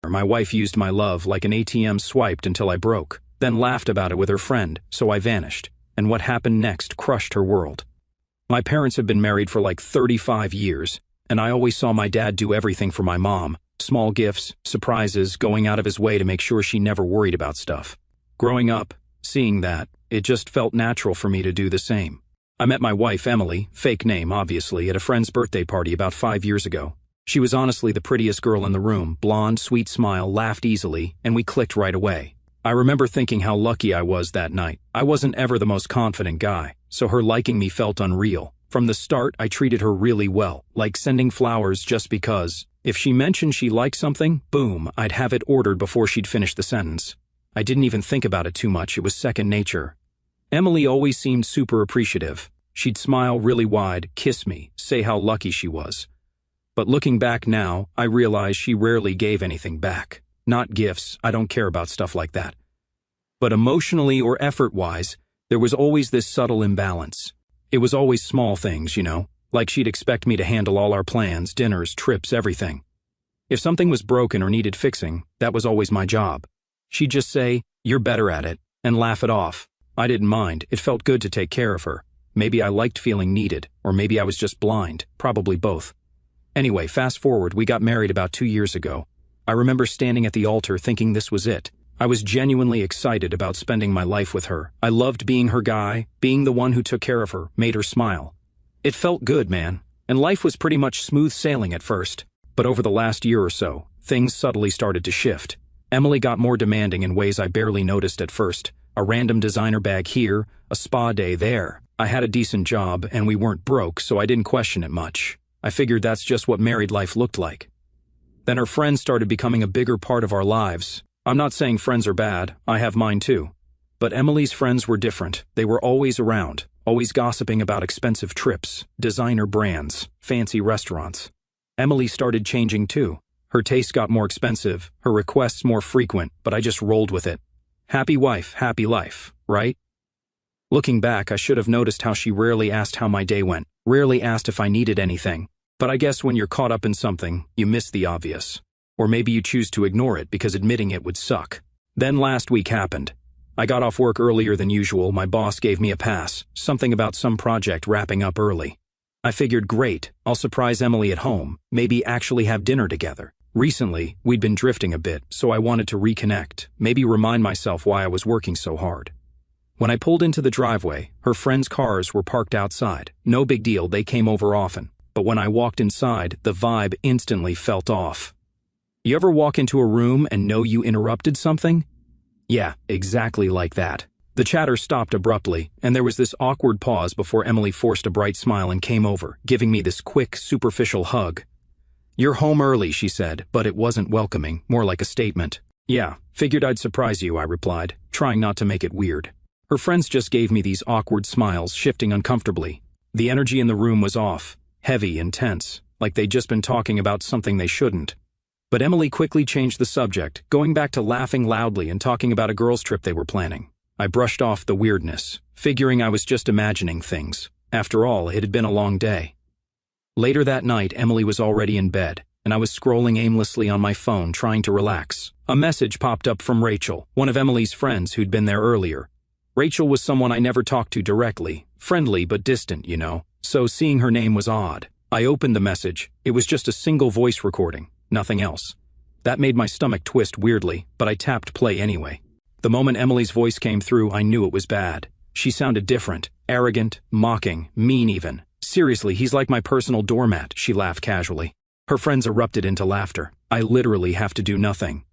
My wife used my love like an ATM swiped until I broke, then laughed about it with her friend, so I vanished. And what happened next crushed her world. My parents have been married for like 35 years, and I always saw my dad do everything for my mom. Small gifts, surprises, going out of his way to make sure she never worried about stuff. Growing up, seeing that, it just felt natural for me to do the same. I met my wife, Emily, fake name obviously, at a friend's birthday party about 5 years ago. She was honestly the prettiest girl in the room, blonde, sweet smile, laughed easily, and we clicked right away. I remember thinking how lucky I was that night. I wasn't ever the most confident guy, so her liking me felt unreal. From the start, I treated her really well, like sending flowers just because. If she mentioned she liked something, boom, I'd have it ordered before she'd finish the sentence. I didn't even think about it too much, it was second nature. Emily always seemed super appreciative. She'd smile really wide, kiss me, say how lucky she was. But looking back now, I realize she rarely gave anything back. Not gifts, I don't care about stuff like that. But emotionally or effort-wise, there was always this subtle imbalance. It was always small things, like she'd expect me to handle all our plans, dinners, trips, everything. If something was broken or needed fixing, that was always my job. She'd just say, "You're better at it," and laugh it off. I didn't mind, it felt good to take care of her. Maybe I liked feeling needed, or maybe I was just blind, probably both. Anyway, fast forward, we got married about 2 years ago. I remember standing at the altar thinking this was it. I was genuinely excited about spending my life with her. I loved being her guy, being the one who took care of her, made her smile. It felt good, man, and life was pretty much smooth sailing at first. But over the last year or so, things subtly started to shift. Emily got more demanding in ways I barely noticed at first. A random designer bag here, a spa day there. I had a decent job, and we weren't broke, so I didn't question it much. I figured that's just what married life looked like. Then her friends started becoming a bigger part of our lives. I'm not saying friends are bad, I have mine too. But Emily's friends were different. They were always around, always gossiping about expensive trips, designer brands, fancy restaurants. Emily started changing too. Her tastes got more expensive, her requests more frequent, but I just rolled with it. Happy wife, happy life, right? Looking back, I should have noticed how she rarely asked how my day went, rarely asked if I needed anything. But I guess when you're caught up in something, you miss the obvious. Or maybe you choose to ignore it because admitting it would suck. Then last week happened. I got off work earlier than usual, my boss gave me a pass, something about some project wrapping up early. I figured, great, I'll surprise Emily at home, maybe actually have dinner together. Recently, we'd been drifting a bit, so I wanted to reconnect, maybe remind myself why I was working so hard. When I pulled into the driveway, her friends' cars were parked outside. No big deal, they came over often. But when I walked inside, the vibe instantly felt off. You ever walk into a room and know you interrupted something? Yeah, exactly like that. The chatter stopped abruptly, and there was this awkward pause before Emily forced a bright smile and came over, giving me this quick, superficial hug. "You're home early," she said, but it wasn't welcoming, more like a statement. "Yeah, figured I'd surprise you," I replied, trying not to make it weird. Her friends just gave me these awkward smiles, shifting uncomfortably. The energy in the room was off. Heavy and tense, like they'd just been talking about something they shouldn't. But Emily quickly changed the subject, going back to laughing loudly and talking about a girls' trip they were planning. I brushed off the weirdness, figuring I was just imagining things. After all, it had been a long day. Later that night, Emily was already in bed, and I was scrolling aimlessly on my phone trying to relax. A message popped up from Rachel, one of Emily's friends who'd been there earlier. Rachel was someone I never talked to directly, friendly but distant, so seeing her name was odd. I opened the message. It was just a single voice recording, nothing else. That made my stomach twist weirdly, but I tapped play anyway. The moment Emily's voice came through, I knew it was bad. She sounded different, arrogant, mocking, mean even. "Seriously, he's like my personal doormat," she laughed casually. Her friends erupted into laughter. I literally have to do nothing.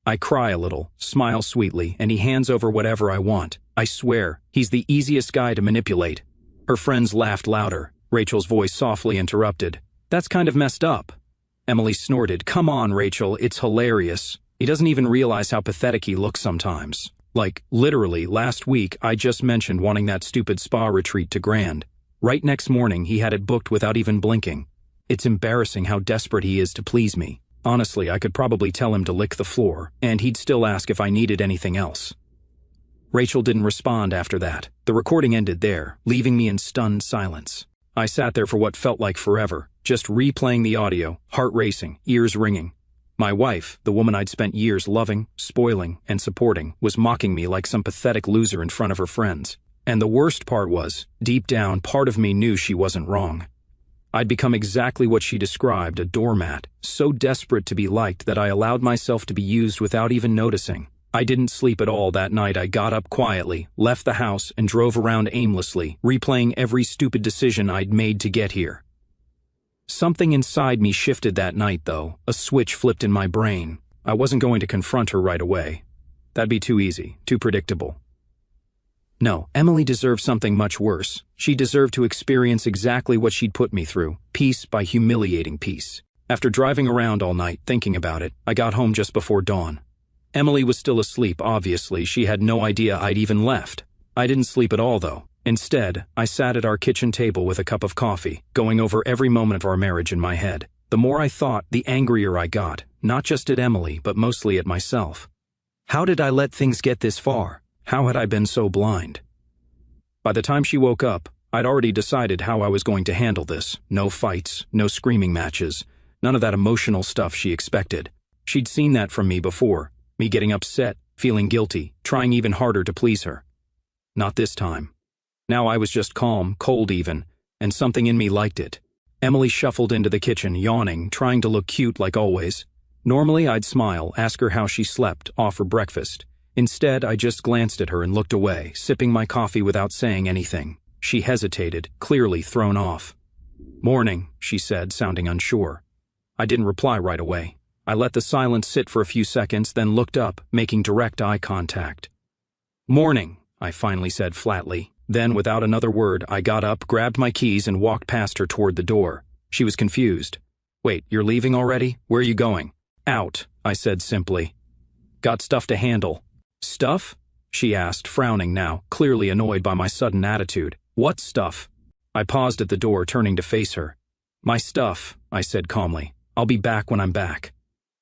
I cry a little, smile sweetly, and he hands over whatever I want. I swear, he's the easiest guy to manipulate. Her friends laughed louder. Rachel's voice softly interrupted. "That's kind of messed up." Emily snorted. "Come on, Rachel, it's hilarious. He doesn't even realize how pathetic he looks sometimes. Like, literally, last week I just mentioned wanting that stupid spa retreat to Grand. Right next morning he had it booked without even blinking. It's embarrassing how desperate he is to please me. Honestly, I could probably tell him to lick the floor, and he'd still ask if I needed anything else." Rachel didn't respond after that. The recording ended there, leaving me in stunned silence. I sat there for what felt like forever, just replaying the audio, heart racing, ears ringing. My wife, the woman I'd spent years loving, spoiling, and supporting, was mocking me like some pathetic loser in front of her friends. And the worst part was, deep down, part of me knew she wasn't wrong. I'd become exactly what she described, a doormat, so desperate to be liked that I allowed myself to be used without even noticing. I didn't sleep at all that night. I got up quietly, left the house, and drove around aimlessly, replaying every stupid decision I'd made to get here. Something inside me shifted that night, though. A switch flipped in my brain. I wasn't going to confront her right away. That'd be too easy, too predictable. No, Emily deserved something much worse. She deserved to experience exactly what she'd put me through, piece by humiliating piece. After driving around all night, thinking about it, I got home just before dawn. Emily was still asleep, obviously. She had no idea I'd even left. I didn't sleep at all, though. Instead, I sat at our kitchen table with a cup of coffee, going over every moment of our marriage in my head. The more I thought, the angrier I got, not just at Emily, but mostly at myself. How did I let things get this far? How had I been so blind? By the time she woke up, I'd already decided how I was going to handle this. No fights, no screaming matches, none of that emotional stuff she expected. She'd seen that from me before, me getting upset, feeling guilty, trying even harder to please her. Not this time. Now I was just calm, cold even, and something in me liked it. Emily shuffled into the kitchen, yawning, trying to look cute like always. Normally I'd smile, ask her how she slept, offer breakfast. Instead, I just glanced at her and looked away, sipping my coffee without saying anything. She hesitated, clearly thrown off. "Morning," she said, sounding unsure. I didn't reply right away. I let the silence sit for a few seconds, then looked up, making direct eye contact. "Morning," I finally said flatly. Then, without another word, I got up, grabbed my keys, and walked past her toward the door. She was confused. "Wait, you're leaving already? Where are you going?" "Out," I said simply. "Got stuff to handle." "Stuff?" she asked, frowning now, clearly annoyed by my sudden attitude. "What stuff?" I paused at the door, turning to face her. "My stuff," I said calmly. "I'll be back when I'm back."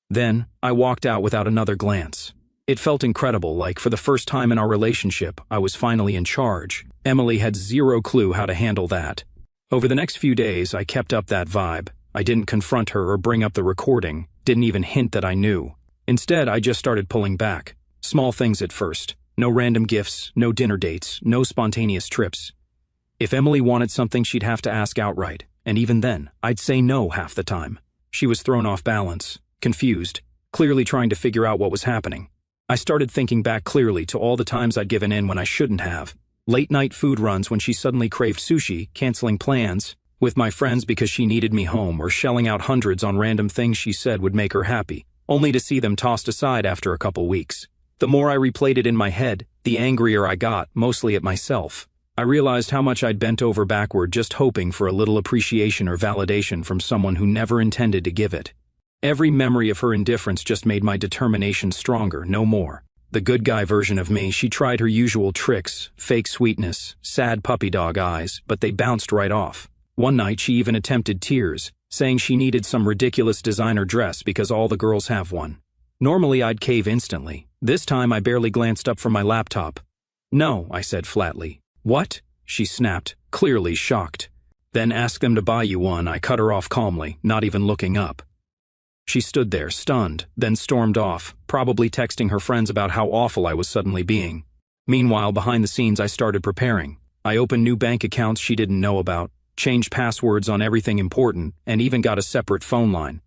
Then, I walked out without another glance. It felt incredible, like for the first time in our relationship, I was finally in charge. Emily had zero clue how to handle that. Over the next few days, I kept up that vibe. I didn't confront her or bring up the recording, didn't even hint that I knew. Instead, I just started pulling back. Small things at first. No random gifts, no dinner dates, no spontaneous trips. If Emily wanted something, she'd have to ask outright, and even then, I'd say no half the time. She was thrown off balance, confused, clearly trying to figure out what was happening. I started thinking back clearly to all the times I'd given in when I shouldn't have. Late-night food runs when she suddenly craved sushi, canceling plans with my friends because she needed me home, or shelling out hundreds on random things she said would make her happy, only to see them tossed aside after a couple weeks. The more I replayed it in my head, the angrier I got, mostly at myself. I realized how much I'd bent over backward just hoping for a little appreciation or validation from someone who never intended to give it. Every memory of her indifference just made my determination stronger, no more. The good guy version of me, she tried her usual tricks, fake sweetness, sad puppy dog eyes, but they bounced right off. One night she even attempted tears, saying she needed some ridiculous designer dress because all the girls have one. Normally I'd cave instantly. This time I barely glanced up from my laptop. "No," I said flatly. "What?" she snapped, clearly shocked. "Then ask them to buy you one," I cut her off calmly, not even looking up. She stood there, stunned, then stormed off, probably texting her friends about how awful I was suddenly being. Meanwhile, behind the scenes, I started preparing. I opened new bank accounts she didn't know about, changed passwords on everything important, and even got a separate phone line.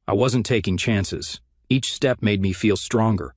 I wasn't taking chances. Each step made me feel stronger.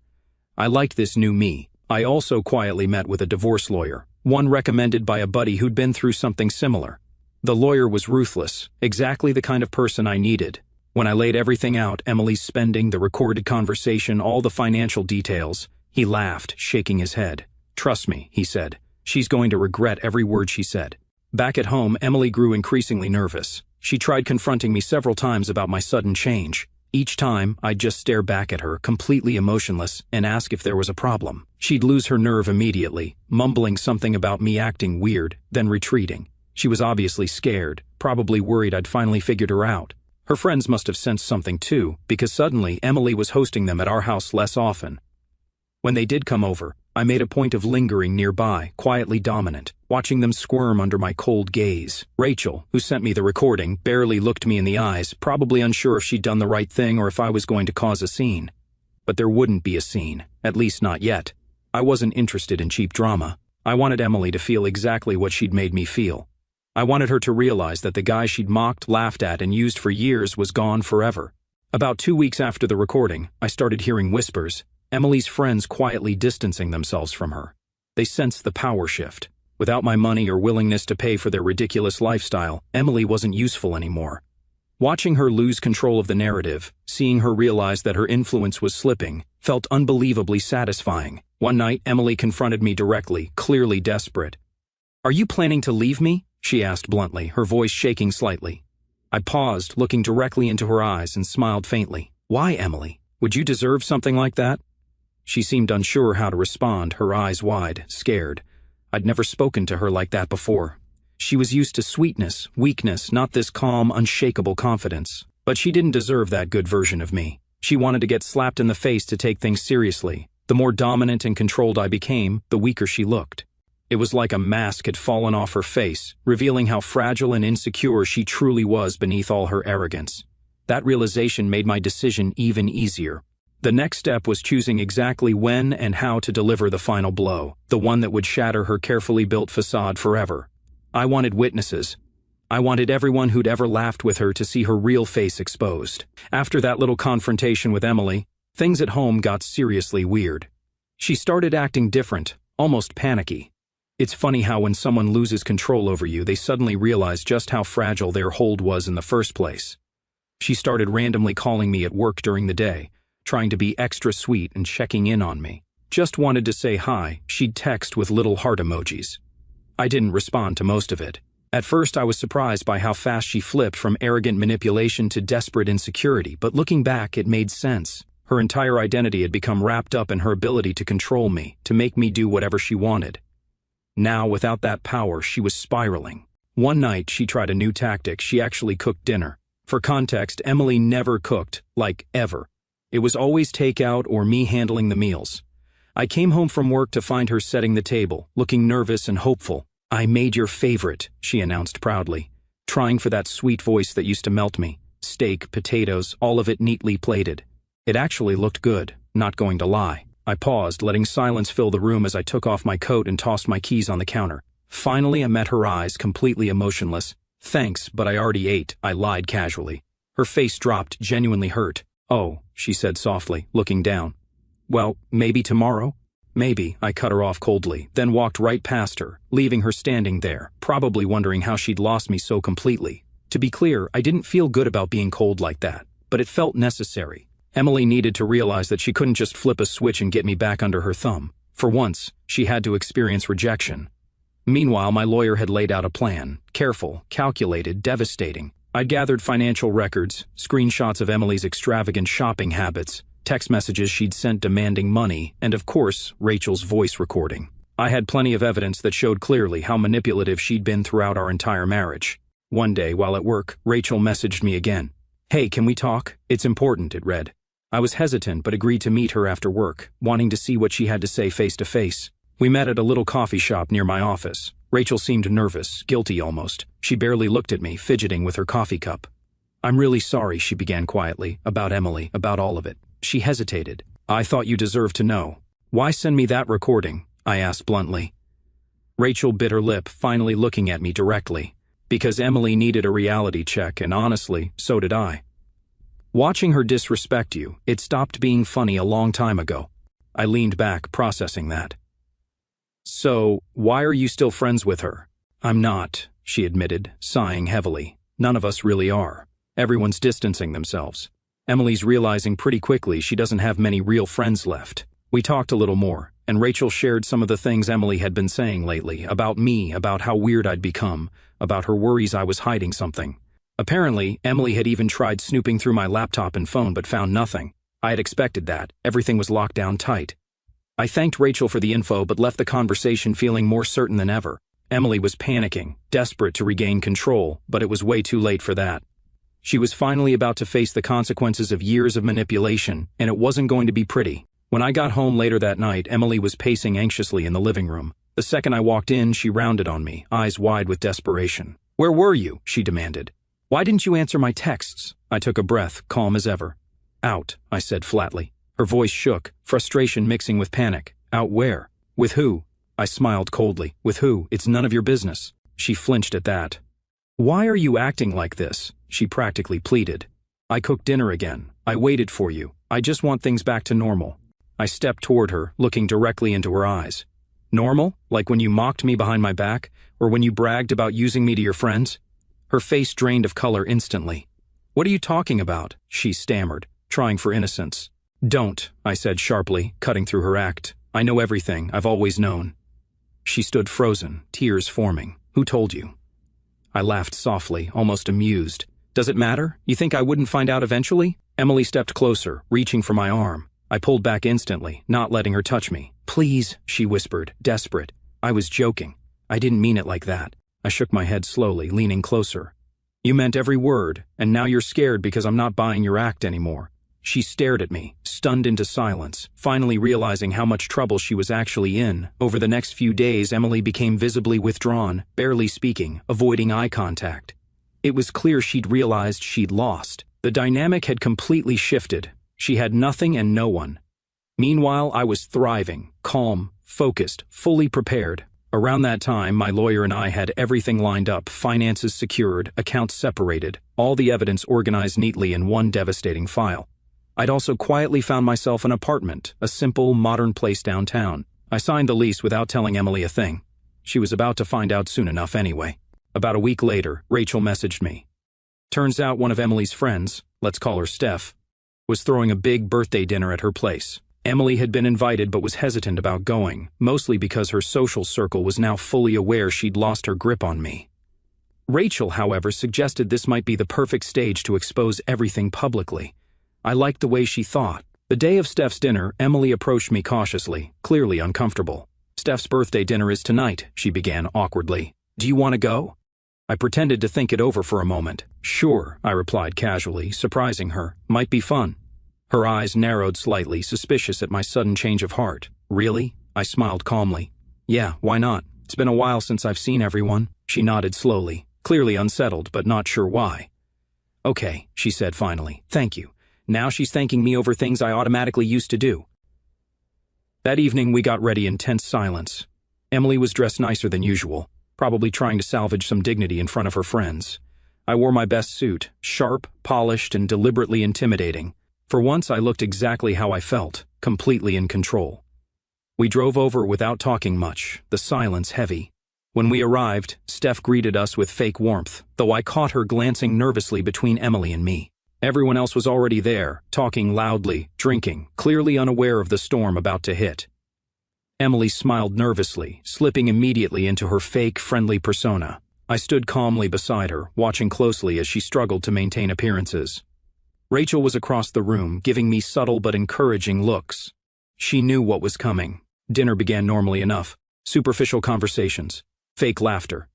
I liked this new me. I also quietly met with a divorce lawyer, one recommended by a buddy who'd been through something similar. The lawyer was ruthless, exactly the kind of person I needed. When I laid everything out, Emily's spending, the recorded conversation, all the financial details, he laughed, shaking his head. "Trust me," he said. "She's going to regret every word she said." Back at home, Emily grew increasingly nervous. She tried confronting me several times about my sudden change. Each time, I'd just stare back at her, completely emotionless, and ask if there was a problem. She'd lose her nerve immediately, mumbling something about me acting weird, then retreating. She was obviously scared, probably worried I'd finally figured her out. Her friends must have sensed something too, because suddenly Emily was hosting them at our house less often. When they did come over, I made a point of lingering nearby, quietly dominant, watching them squirm under my cold gaze. Rachel, who sent me the recording, barely looked me in the eyes, probably unsure if she'd done the right thing or if I was going to cause a scene. But there wouldn't be a scene, at least not yet. I wasn't interested in cheap drama. I wanted Emily to feel exactly what she'd made me feel. I wanted her to realize that the guy she'd mocked, laughed at, and used for years was gone forever. About 2 weeks after the recording, I started hearing whispers, Emily's friends quietly distancing themselves from her. They sensed the power shift. Without my money or willingness to pay for their ridiculous lifestyle, Emily wasn't useful anymore. Watching her lose control of the narrative, seeing her realize that her influence was slipping, felt unbelievably satisfying. One night, Emily confronted me directly, clearly desperate. "Are you planning to leave me?" she asked bluntly, her voice shaking slightly. I paused, looking directly into her eyes, and smiled faintly. "Why, Emily? Would you deserve something like that?" She seemed unsure how to respond, her eyes wide, scared. I'd never spoken to her like that before. She was used to sweetness, weakness, not this calm, unshakable confidence. But she didn't deserve that good version of me. She wanted to get slapped in the face to take things seriously. The more dominant and controlled I became, the weaker she looked. It was like a mask had fallen off her face, revealing how fragile and insecure she truly was beneath all her arrogance. That realization made my decision even easier. The next step was choosing exactly when and how to deliver the final blow, the one that would shatter her carefully built facade forever. I wanted witnesses. I wanted everyone who'd ever laughed with her to see her real face exposed. After that little confrontation with Emily, things at home got seriously weird. She started acting different, almost panicky. It's funny how when someone loses control over you, they suddenly realize just how fragile their hold was in the first place. She started randomly calling me at work during the day, trying to be extra sweet and checking in on me. Just wanted to say hi, she'd text with little heart emojis. I didn't respond to most of it. At first I was surprised by how fast she flipped from arrogant manipulation to desperate insecurity, but looking back it made sense. Her entire identity had become wrapped up in her ability to control me, to make me do whatever she wanted. Now, without that power, she was spiraling. One night she tried a new tactic. She actually cooked dinner. For context, Emily never cooked, like ever. It was always takeout or me handling the meals. I came home from work to find her setting the table, looking nervous and hopeful. "I made your favorite," she announced proudly, trying for that sweet voice that used to melt me. Steak, potatoes, all of it neatly plated. It actually looked good, not going to lie. I paused, letting silence fill the room as I took off my coat and tossed my keys on the counter. Finally, I met her eyes, completely emotionless. "Thanks, but I already ate," I lied casually. Her face dropped, genuinely hurt. "Oh," she said softly, looking down. "Well, maybe tomorrow?" "Maybe," I cut her off coldly, then walked right past her, leaving her standing there, probably wondering how she'd lost me so completely. To be clear, I didn't feel good about being cold like that, but it felt necessary. Emily needed to realize that she couldn't just flip a switch and get me back under her thumb. For once, she had to experience rejection. Meanwhile, my lawyer had laid out a plan, careful, calculated, devastating. I'd gathered financial records, screenshots of Emily's extravagant shopping habits, text messages she'd sent demanding money, and of course, Rachel's voice recording. I had plenty of evidence that showed clearly how manipulative she'd been throughout our entire marriage. One day, while at work, Rachel messaged me again. "Hey, can we talk? It's important," it read. I was hesitant but agreed to meet her after work, wanting to see what she had to say face to face. We met at a little coffee shop near my office. Rachel seemed nervous, guilty almost. She barely looked at me, fidgeting with her coffee cup. "I'm really sorry," she began quietly, "about Emily, about all of it." She hesitated. "I thought you deserved to know." "Why send me that recording?" I asked bluntly. Rachel bit her lip, finally looking at me directly. "Because Emily needed a reality check, and honestly, so did I. Watching her disrespect you, it stopped being funny a long time ago." I leaned back, processing that. "So, why are you still friends with her?" "I'm not," she admitted, sighing heavily. "None of us really are. Everyone's distancing themselves. Emily's realizing pretty quickly she doesn't have many real friends left." We talked a little more, and Rachel shared some of the things Emily had been saying lately, about me, about how weird I'd become, about her worries I was hiding something. Apparently, Emily had even tried snooping through my laptop and phone but found nothing. I had expected that. Everything was locked down tight. I thanked Rachel for the info but left the conversation feeling more certain than ever. Emily was panicking, desperate to regain control, but it was way too late for that. She was finally about to face the consequences of years of manipulation, and it wasn't going to be pretty. When I got home later that night, Emily was pacing anxiously in the living room. The second I walked in, she rounded on me, eyes wide with desperation. "Where were you?" she demanded. "Why didn't you answer my texts?" I took a breath, calm as ever. "Out," I said flatly. Her voice shook, frustration mixing with panic. "Out where? With who?" I smiled coldly. "With who? It's none of your business." She flinched at that. "Why are you acting like this?" she practically pleaded. "I cooked dinner again. I waited for you. I just want things back to normal." I stepped toward her, looking directly into her eyes. "Normal? Like when you mocked me behind my back? Or when you bragged about using me to your friends?" Her face drained of color instantly. "What are you talking about?" she stammered, trying for innocence. "Don't," I said sharply, cutting through her act. "I know everything. I've always known." She stood frozen, tears forming. "Who told you?" I laughed softly, almost amused. "Does it matter? You think I wouldn't find out eventually?" Emily stepped closer, reaching for my arm. I pulled back instantly, not letting her touch me. "Please," she whispered, desperate. "I was joking. I didn't mean it like that." I shook my head slowly, leaning closer. "You meant every word, and now you're scared because I'm not buying your act anymore." She stared at me, stunned into silence, finally realizing how much trouble she was actually in. Over the next few days, Emily became visibly withdrawn, barely speaking, avoiding eye contact. It was clear she'd realized she'd lost. The dynamic had completely shifted. She had nothing and no one. Meanwhile, I was thriving, calm, focused, fully prepared. Around that time, my lawyer and I had everything lined up, finances secured, accounts separated, all the evidence organized neatly in one devastating file. I'd also quietly found myself an apartment, a simple, modern place downtown. I signed the lease without telling Emily a thing. She was about to find out soon enough anyway. About a week later, Rachel messaged me. Turns out one of Emily's friends, let's call her Steph, was throwing a big birthday dinner at her place. Emily had been invited but was hesitant about going, mostly because her social circle was now fully aware she'd lost her grip on me. Rachel, however, suggested this might be the perfect stage to expose everything publicly. I liked the way she thought. The day of Steph's dinner, Emily approached me cautiously, clearly uncomfortable. "Steph's birthday dinner is tonight," she began awkwardly. "Do you want to go?" I pretended to think it over for a moment. "Sure," I replied casually, surprising her. "Might be fun." Her eyes narrowed slightly, suspicious at my sudden change of heart. "Really?" I smiled calmly. "Yeah, why not? It's been a while since I've seen everyone." She nodded slowly, clearly unsettled but not sure why. "Okay," she said finally. "Thank you." Now she's thanking me over things I automatically used to do. That evening we got ready in tense silence. Emily was dressed nicer than usual, probably trying to salvage some dignity in front of her friends. I wore my best suit, sharp, polished, and deliberately intimidating. For once I looked exactly how I felt, completely in control. We drove over without talking much, the silence heavy. When we arrived, Steph greeted us with fake warmth, though I caught her glancing nervously between Emily and me. Everyone else was already there, talking loudly, drinking, clearly unaware of the storm about to hit. Emily smiled nervously, slipping immediately into her fake, friendly persona. I stood calmly beside her, watching closely as she struggled to maintain appearances. Rachel was across the room, giving me subtle but encouraging looks. She knew what was coming. Dinner began normally enough. Superficial conversations. Fake laughter.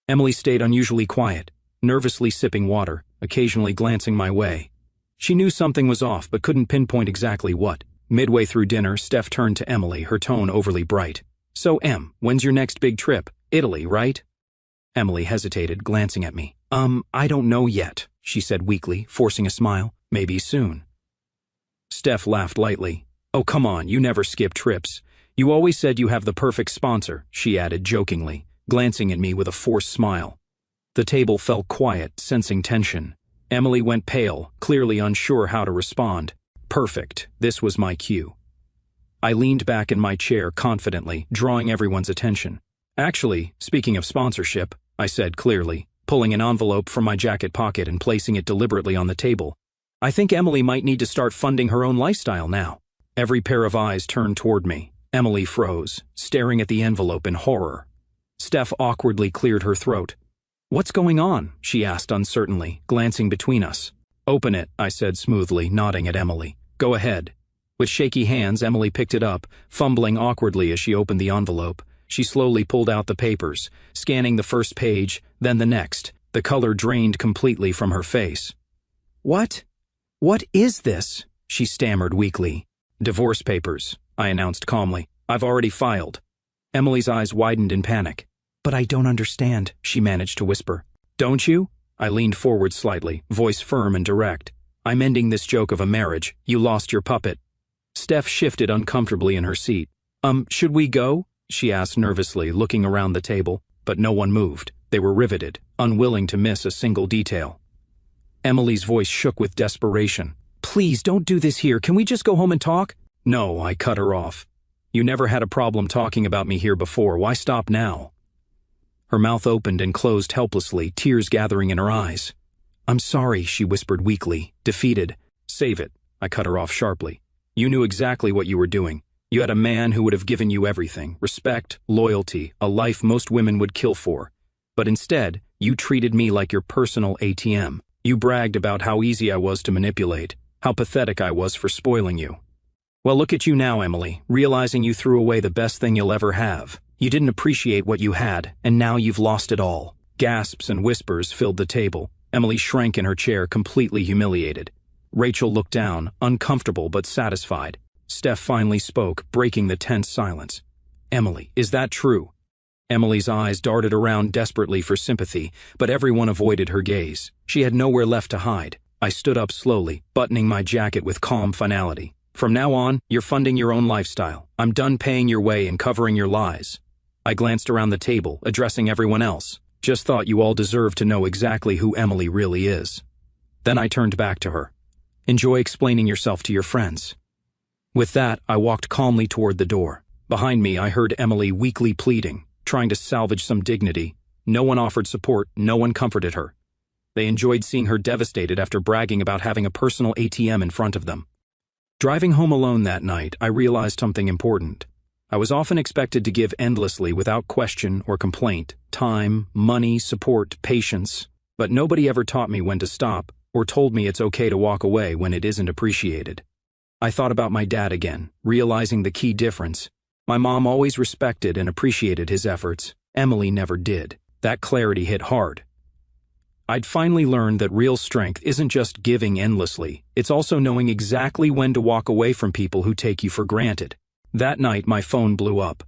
Emily stayed unusually quiet, nervously sipping water, occasionally glancing my way. She knew something was off but couldn't pinpoint exactly what. Midway through dinner, Steph turned to Emily, her tone overly bright. "So, Em, when's your next big trip? Italy, right?" Emily hesitated, glancing at me. I don't know yet," she said weakly, forcing a smile. "Maybe soon." Steph laughed lightly. "Oh, come on, you never skip trips. You always said you have the perfect sponsor," she added jokingly, glancing at me with a forced smile. The table fell quiet, sensing tension. Emily went pale, clearly unsure how to respond. Perfect. This was my cue. I leaned back in my chair confidently, drawing everyone's attention. "Actually, speaking of sponsorship," I said clearly, pulling an envelope from my jacket pocket and placing it deliberately on the table. "I think Emily might need to start funding her own lifestyle now." Every pair of eyes turned toward me. Emily froze, staring at the envelope in horror. Steph awkwardly cleared her throat. "What's going on?" she asked uncertainly, glancing between us. "Open it," I said smoothly, nodding at Emily. "Go ahead." With shaky hands, Emily picked it up, fumbling awkwardly as she opened the envelope. She slowly pulled out the papers, scanning the first page, then the next. The color drained completely from her face. What is this?" she stammered weakly. Divorce papers, I announced calmly. I've already filed. Emily's eyes widened in panic. But I don't understand, she managed to whisper. Don't you? I leaned forward slightly, voice firm and direct. I'm ending this joke of a marriage. You lost your puppet. Steph shifted uncomfortably in her seat. Should we go? She asked nervously, looking around the table, but no one moved. They were riveted, unwilling to miss a single detail. Emily's voice shook with desperation. Please, don't do this here. Can we just go home and talk? No, I cut her off. You never had a problem talking about me here before. Why stop now? Her mouth opened and closed helplessly, tears gathering in her eyes. I'm sorry, she whispered weakly, defeated. Save it, I cut her off sharply. You knew exactly what you were doing. You had a man who would have given you everything, respect, loyalty, a life most women would kill for. But instead, you treated me like your personal ATM. You bragged about how easy I was to manipulate, how pathetic I was for spoiling you. Well, look at you now, Emily, realizing you threw away the best thing you'll ever have. You didn't appreciate what you had, and now you've lost it all. Gasps and whispers filled the table. Emily shrank in her chair, completely humiliated. Rachel looked down, uncomfortable but satisfied. Steph finally spoke, breaking the tense silence. Emily, is that true? Emily's eyes darted around desperately for sympathy, but everyone avoided her gaze. She had nowhere left to hide. I stood up slowly, buttoning my jacket with calm finality. From now on, you're funding your own lifestyle. I'm done paying your way and covering your lies. I glanced around the table, addressing everyone else. Just thought you all deserved to know exactly who Emily really is. Then I turned back to her. Enjoy explaining yourself to your friends. With that, I walked calmly toward the door. Behind me, I heard Emily weakly pleading, trying to salvage some dignity. No one offered support, no one comforted her. They enjoyed seeing her devastated after bragging about having a personal ATM in front of them. Driving home alone that night, I realized something important. I was often expected to give endlessly without question or complaint, time, money, support, patience, but nobody ever taught me when to stop or told me it's okay to walk away when it isn't appreciated. I thought about my dad again, realizing the key difference. My mom always respected and appreciated his efforts. Emily never did. That clarity hit hard. I'd finally learned that real strength isn't just giving endlessly, it's also knowing exactly when to walk away from people who take you for granted. That night, my phone blew up.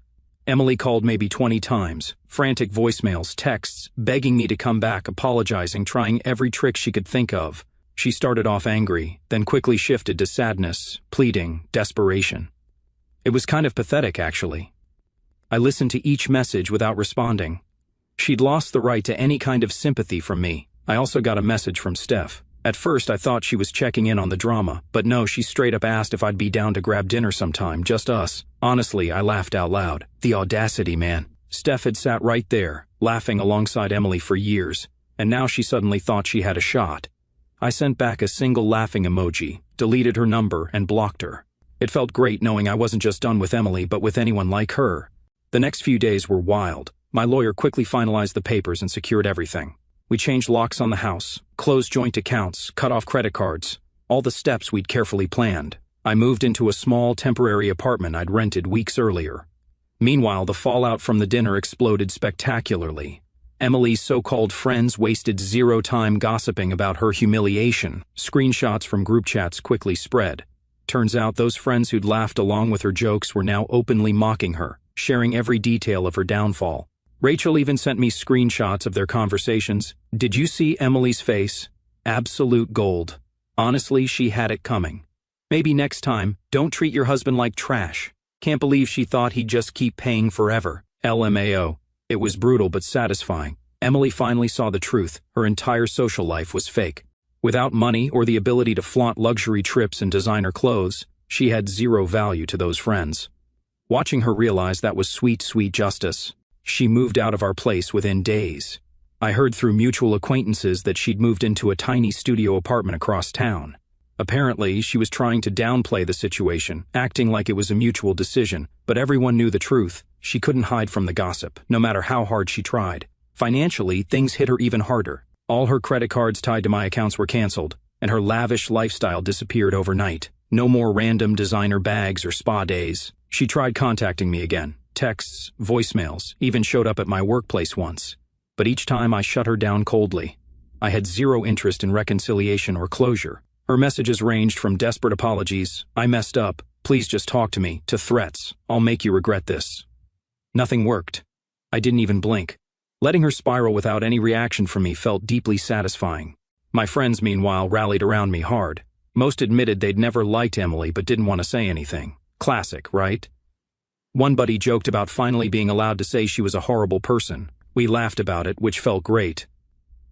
Emily called maybe 20 times, frantic voicemails, texts, begging me to come back, apologizing, trying every trick she could think of. She started off angry, then quickly shifted to sadness, pleading, desperation. It was kind of pathetic, actually. I listened to each message without responding. She'd lost the right to any kind of sympathy from me. I also got a message from Steph. At first, I thought she was checking in on the drama, but no, she straight up asked if I'd be down to grab dinner sometime, just us. Honestly, I laughed out loud. The audacity, man. Steph had sat right there, laughing alongside Emily for years, and now she suddenly thought she had a shot. I sent back a single laughing emoji, deleted her number, and blocked her. It felt great knowing I wasn't just done with Emily, but with anyone like her. The next few days were wild. My lawyer quickly finalized the papers and secured everything. We changed locks on the house, closed joint accounts, cut off credit cards, all the steps we'd carefully planned. I moved into a small temporary apartment I'd rented weeks earlier. Meanwhile, the fallout from the dinner exploded spectacularly. Emily's so-called friends wasted zero time gossiping about her humiliation. Screenshots from group chats quickly spread. Turns out those friends who'd laughed along with her jokes were now openly mocking her, sharing every detail of her downfall. Rachel even sent me screenshots of their conversations. Did you see Emily's face? Absolute gold. Honestly, she had it coming. Maybe next time, don't treat your husband like trash. Can't believe she thought he'd just keep paying forever. LMAO. It was brutal but satisfying. Emily finally saw the truth. Her entire social life was fake. Without money or the ability to flaunt luxury trips and designer clothes, she had zero value to those friends. Watching her realize that was sweet, sweet justice. She moved out of our place within days. I heard through mutual acquaintances that she'd moved into a tiny studio apartment across town. Apparently, she was trying to downplay the situation, acting like it was a mutual decision, but everyone knew the truth. She couldn't hide from the gossip, no matter how hard she tried. Financially, things hit her even harder. All her credit cards tied to my accounts were canceled, and her lavish lifestyle disappeared overnight. No more random designer bags or spa days. She tried contacting me again. Texts, voicemails, even showed up at my workplace once. But each time I shut her down coldly. I had zero interest in reconciliation or closure. Her messages ranged from desperate apologies, "I messed up," Please just talk to me, to threats. I'll make you regret this. Nothing worked. I didn't even blink. Letting her spiral without any reaction from me felt deeply satisfying. My friends, meanwhile, rallied around me hard. Most admitted they'd never liked Emily but didn't want to say anything. Classic, right? One buddy joked about finally being allowed to say she was a horrible person. We laughed about it, which felt great.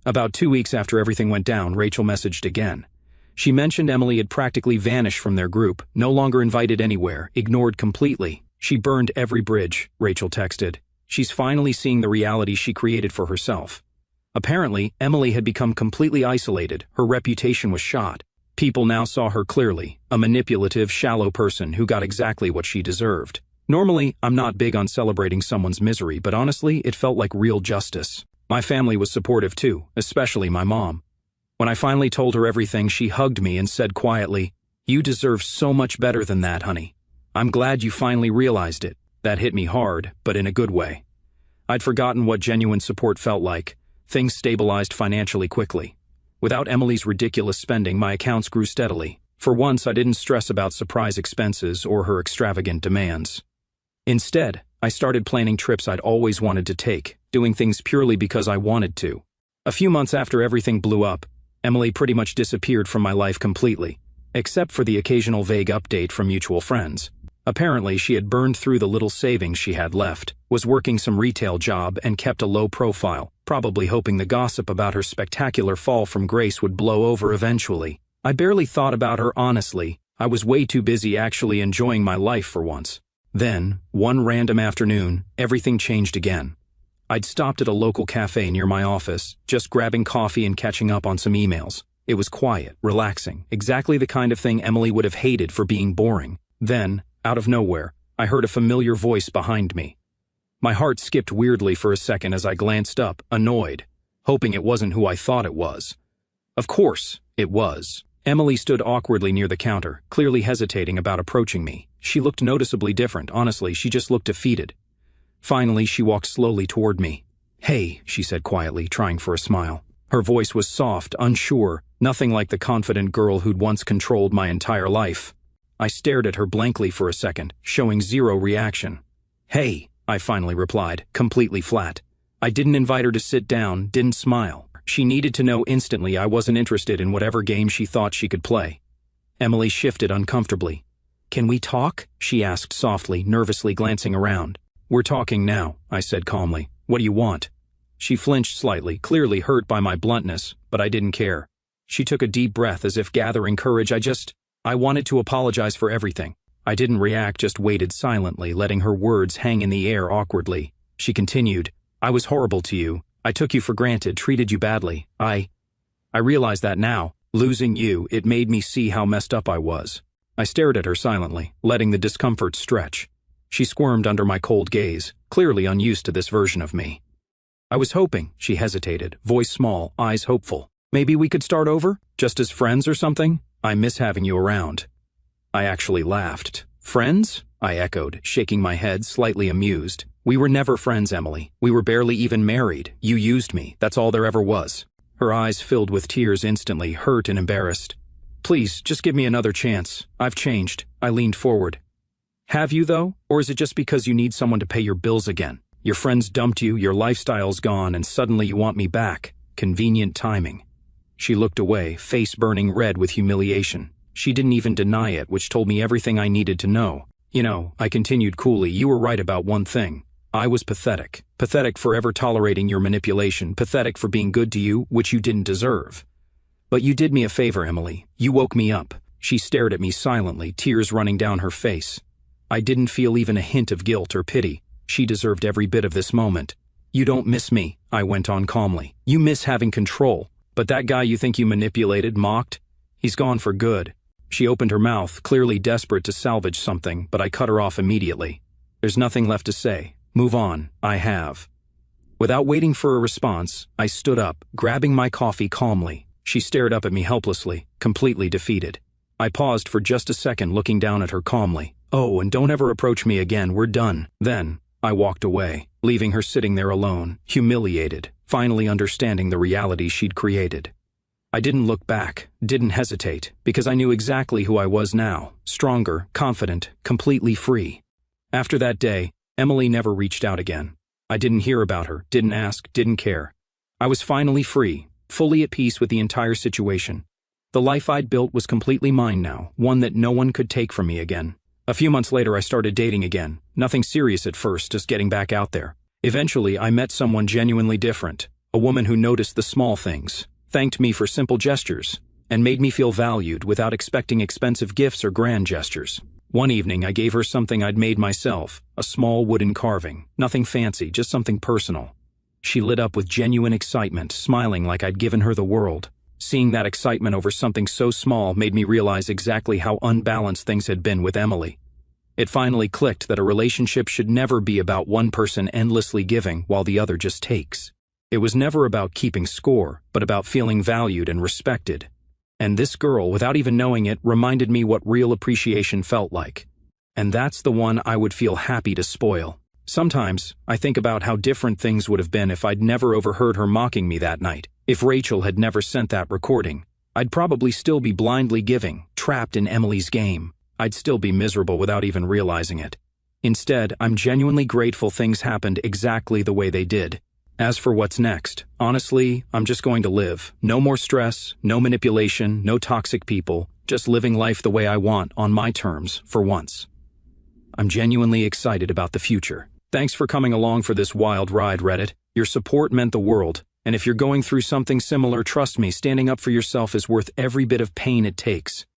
About 2 weeks after everything went down, Rachel messaged again. She mentioned Emily had practically vanished from their group, no longer invited anywhere, ignored completely. She burned every bridge, Rachel texted. She's finally seeing the reality she created for herself. Apparently, Emily had become completely isolated. Her reputation was shot. People now saw her clearly, a manipulative, shallow person who got exactly what she deserved. Normally, I'm not big on celebrating someone's misery, but honestly, it felt like real justice. My family was supportive too, especially my mom. When I finally told her everything, she hugged me and said quietly, "You deserve so much better than that, honey. I'm glad you finally realized it." That hit me hard, but in a good way. I'd forgotten what genuine support felt like. Things stabilized financially quickly. Without Emily's ridiculous spending, my accounts grew steadily. For once, I didn't stress about surprise expenses or her extravagant demands. Instead, I started planning trips I'd always wanted to take, doing things purely because I wanted to. A few months after everything blew up, Emily pretty much disappeared from my life completely, except for the occasional vague update from mutual friends. Apparently, she had burned through the little savings she had left, was working some retail job, and kept a low profile, probably hoping the gossip about her spectacular fall from grace would blow over eventually. I barely thought about her honestly. I was way too busy actually enjoying my life for once. Then, one random afternoon, everything changed again. I'd stopped at a local cafe near my office, just grabbing coffee and catching up on some emails. It was quiet, relaxing, exactly the kind of thing Emily would have hated for being boring. Then, out of nowhere, I heard a familiar voice behind me. My heart skipped weirdly for a second as I glanced up, annoyed, hoping it wasn't who I thought it was. Of course, it was. Emily stood awkwardly near the counter, clearly hesitating about approaching me. She looked noticeably different, honestly, she just looked defeated. Finally, she walked slowly toward me. "Hey," she said quietly, trying for a smile. Her voice was soft, unsure, nothing like the confident girl who'd once controlled my entire life. I stared at her blankly for a second, showing zero reaction. "Hey," I finally replied, completely flat. I didn't invite her to sit down, didn't smile. She needed to know instantly I wasn't interested in whatever game she thought she could play. Emily shifted uncomfortably. "Can we talk?" she asked softly, nervously glancing around. "We're talking now," I said calmly. "What do you want?" She flinched slightly, clearly hurt by my bluntness, but I didn't care. She took a deep breath as if gathering courage. I wanted to apologize for everything. I didn't react, just waited silently, letting her words hang in the air awkwardly. She continued, "I was horrible to you. I took you for granted, treated you badly. I realize that now. Losing you, it made me see how messed up I was." I stared at her silently, letting the discomfort stretch. She squirmed under my cold gaze, clearly unused to this version of me. "I was hoping," she hesitated, voice small, eyes hopeful. "Maybe we could start over? Just as friends or something? I miss having you around." I actually laughed. "Friends?" I echoed, shaking my head, slightly amused. "We were never friends, Emily. We were barely even married. You used me. That's all there ever was." Her eyes filled with tears instantly, hurt and embarrassed. "Please, just give me another chance. I've changed." I leaned forward. "Have you, though? Or is it just because you need someone to pay your bills again? Your friends dumped you, your lifestyle's gone, and suddenly you want me back. Convenient timing." She looked away, face burning red with humiliation. She didn't even deny it, which told me everything I needed to know. "You know," I continued coolly, "you were right about one thing. I was pathetic. Pathetic for ever tolerating your manipulation, pathetic for being good to you, which you didn't deserve. But you did me a favor, Emily. You woke me up." She stared at me silently, tears running down her face. I didn't feel even a hint of guilt or pity. She deserved every bit of this moment. "You don't miss me," I went on calmly. "You miss having control. But that guy you think you manipulated, mocked, he's gone for good." She opened her mouth, clearly desperate to salvage something, but I cut her off immediately. "There's nothing left to say. Move on. I have." Without waiting for a response, I stood up, grabbing my coffee calmly. She stared up at me helplessly, completely defeated. I paused for just a second, looking down at her calmly. "Oh, and don't ever approach me again. We're done." Then, I walked away, leaving her sitting there alone, humiliated, finally understanding the reality she'd created. I didn't look back, didn't hesitate, because I knew exactly who I was now, stronger, confident, completely free. After that day, Emily never reached out again. I didn't hear about her, didn't ask, didn't care. I was finally free, fully at peace with the entire situation. The life I'd built was completely mine now, one that no one could take from me again. A few months later, I started dating again. Nothing serious at first, just getting back out there. Eventually, I met someone genuinely different, a woman who noticed the small things, thanked me for simple gestures, and made me feel valued without expecting expensive gifts or grand gestures. One evening, I gave her something I'd made myself, a small wooden carving, nothing fancy, just something personal. She lit up with genuine excitement, smiling like I'd given her the world. Seeing that excitement over something so small made me realize exactly how unbalanced things had been with Emily. It finally clicked that a relationship should never be about one person endlessly giving while the other just takes. It was never about keeping score, but about feeling valued and respected. And this girl, without even knowing it, reminded me what real appreciation felt like. And that's the one I would feel happy to spoil. Sometimes, I think about how different things would have been if I'd never overheard her mocking me that night. If Rachel had never sent that recording, I'd probably still be blindly giving, trapped in Emily's game. I'd still be miserable without even realizing it. Instead, I'm genuinely grateful things happened exactly the way they did. As for what's next, honestly, I'm just going to live. No more stress, no manipulation, no toxic people, just living life the way I want, on my terms, for once. I'm genuinely excited about the future. Thanks for coming along for this wild ride, Reddit. Your support meant the world, and if you're going through something similar, trust me, standing up for yourself is worth every bit of pain it takes.